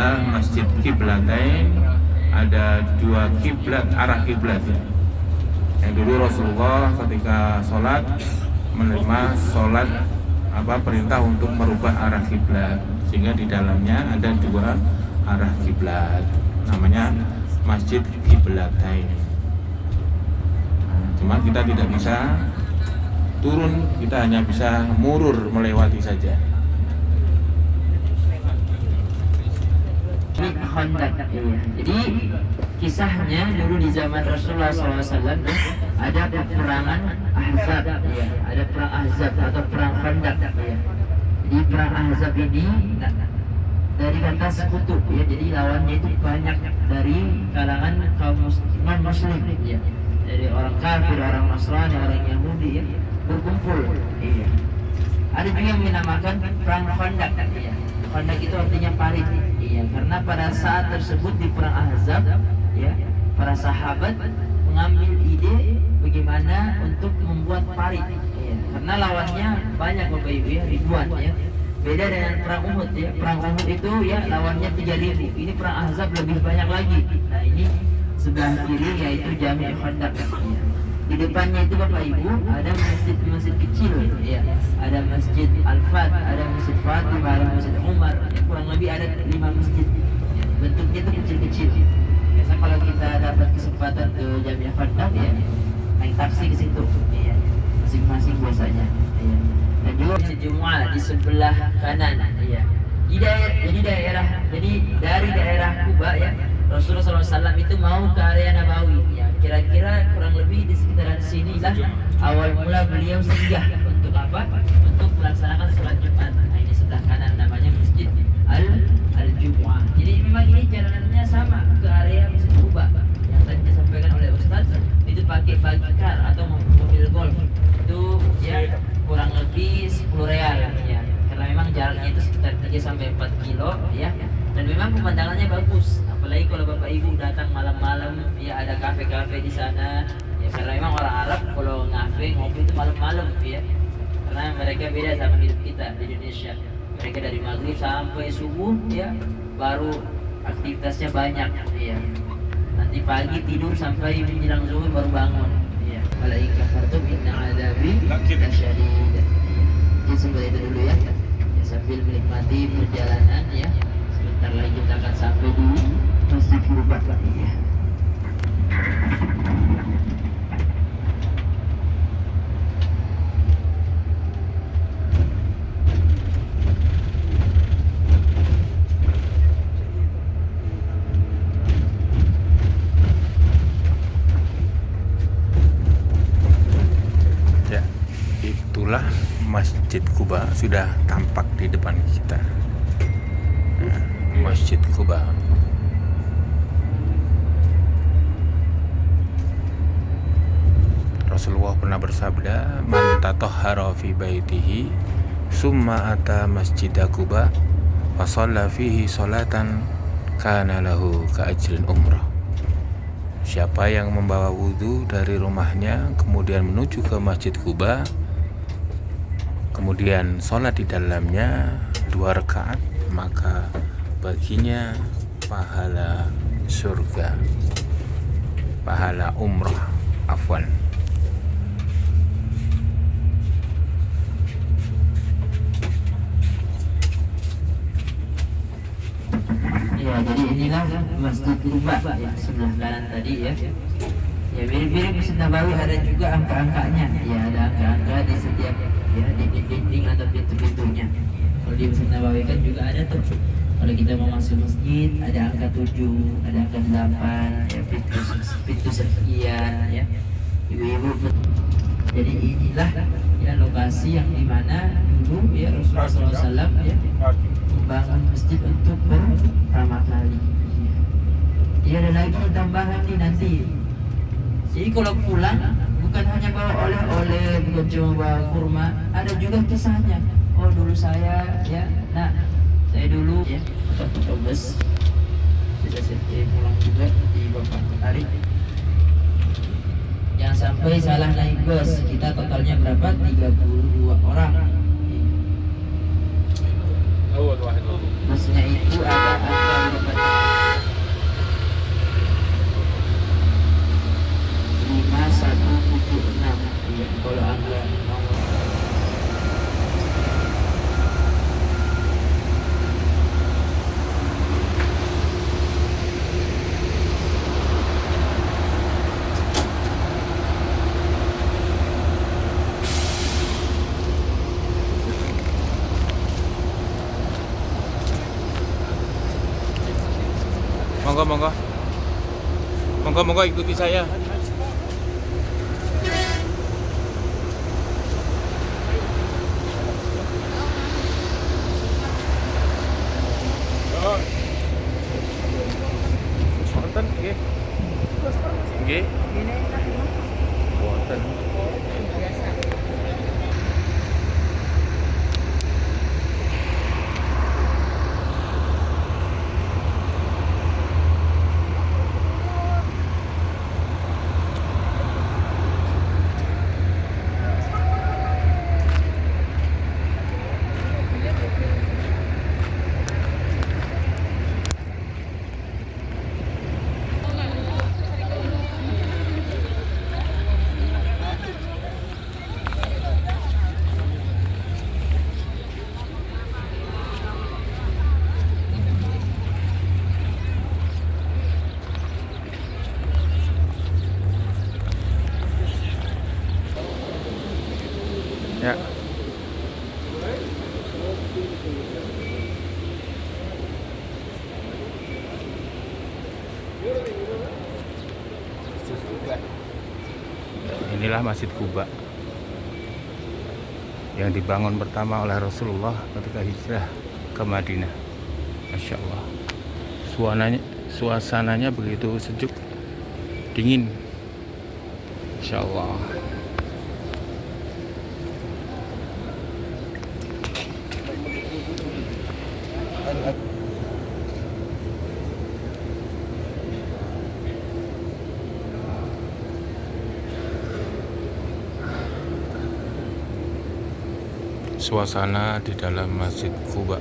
adalah masjid kiblatain, ada dua kiblat, arah kiblat ya. Yang dulu Rasulullah ketika sholat menerima sholat perintah untuk merubah arah kiblat, sehingga di dalamnya ada dua arah kiblat, namanya masjid kiblatain. Cuma kita tidak bisa turun, kita hanya bisa murur melewati saja. Khandaq. Jadi kisahnya dulu di zaman Rasulullah SAW ada peperangan Ahzab, ya. Ada perang Ahzab atau perang Khandaq. Ya. Di perang Ahzab ini dari kata sekutu, ya. Jadi lawannya itu banyak dari kalangan kaum non Muslim, ya. Dari orang kafir, orang Nasrani, orang Yahudi, ya, berkumpul. Ya. Ada juga yang dinamakan perang Khandaq. Ya. Khandaq itu artinya parit. Iya, karena pada saat tersebut di perang Ahzab, ya, para sahabat mengambil ide bagaimana untuk membuat parit. Iya, karena lawannya banyak Bapak Ibu, ya, ribuan, ya. Beda dengan perang Uhud, ya. Perang Uhud itu ya lawannya 3.000. Ini perang Ahzab lebih banyak lagi. Nah, ini sebelah kiri yaitu Jami' Khandaq. Ya. Di depannya itu Bapak Ibu ada masjid-masjid kecil, ya. Ada Masjid Al-Fat, ada Masjid Fatimah, ada Masjid Umar, ya, kurang lebih ada 5 masjid, ya. Bentuknya itu kecil-kecil. Biasa kalau kita dapat kesempatan ke Jami' Khandaq, ya, naik taksi ke situ, ya, masing-masing biasanya, ya. Dan juga Masjid Jumu'ah di sebelah kanan, ya. Jadi dari daerah Kuba, ya, Rasulullah SAW itu mau ke area Nabawi, ya. Kira-kira kurang lebih di sekitaran sini lah awal mula beliau singgah untuk apa? Untuk melaksanakan sholat Jumat. Nah, ini sebelah kanan namanya Masjid Al-Jumu'ah. Jadi memang ini jalanannya sama ke area Masjid Kuba yang tadi disampaikan oleh Ustaz. Itu pakai bakar atau mobil golf. Itu ya kurang lebih 10 real, ya. Karena memang jaraknya itu sekitar 3-4 kilo, ya. Dan memang pemandangannya bagus. Apalagi kalau Bapak Ibu datang malam-malam, ya, ada kafe-kafe di sana, ya, karena memang orang Arab kalau ngafe ngopi itu malam-malam, ya, karena mereka beda sama hidup kita di Indonesia. Mereka dari maghrib sampai subuh, ya, baru aktivitasnya banyak, ya. Nanti pagi tidur sampai menjelang zuhur baru bangun, ya. Walain kafartum inna adabi lasyadid. Jadi seperti itu dulu, ya. Ya, sambil menikmati perjalanan, ya. Sebentar lagi kita akan sampai di Masjid Kuba, ya. Ya, itulah Masjid Kuba sudah tampak di depan kita. Masjid Kuba. Rasulullah pernah bersabda, "Man tatahhara fi baitihi summa ata masjid Kuba fa shalla fihi sholatan kana lahu ka ajrin umrah." Siapa yang membawa wudu dari rumahnya kemudian menuju ke Masjid Kuba, kemudian sholat di dalamnya 2 rakaat, maka baginya pahala surga, pahala umrah, afwan. Ya, jadi inilah Masjid Kuba, ya, sebelah kanan tadi, ya. Ya, mirip-mirip Masjid Nabawi, ada juga angka-angkanya. Ya, ada angka-angka di setiap, ya, di dinding atau pintu-pintunya. Kalau di Masjid Nabawi kan juga ada tuh. Kalau kita mau masuk masjid ada angka 7, ada angka 8, ya, pintu sekian, ya. Ibu-ibu. Jadi inilah, ya, lokasi yang dimana dulu, ya, Rasulullah SAW, ya, membangun masjid untuk pertama kali. Ya, ada lagi tambahan nih nanti. Jadi kalau pulang bukan hanya bawa oleh-oleh, bukan cuma bawa kurma, ada juga kisahnya. Oh, dulu saya, ya, nah, saya dulu, ya, foto bus, bisa saya pulang juga di Bapak tarik. Jangan sampai salah naik bus. Kita totalnya berapa? 32 orang. Maksudnya itu ada angka berapa? 5176. Iya, kalau angka nomor. Monggo ikuti saya. Wonten nggih. Nggih. Wonten. Ya. Inilah Masjid Quba yang dibangun pertama oleh Rasulullah ketika hijrah ke Madinah. Masya Allah, suasananya begitu sejuk, dingin. Masya Allah. Suasana di dalam Masjid Quba.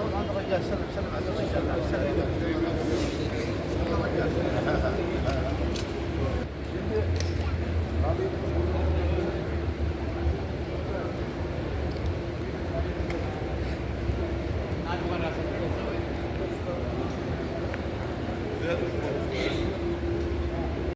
سلم على الرجال، سلم على الرجال.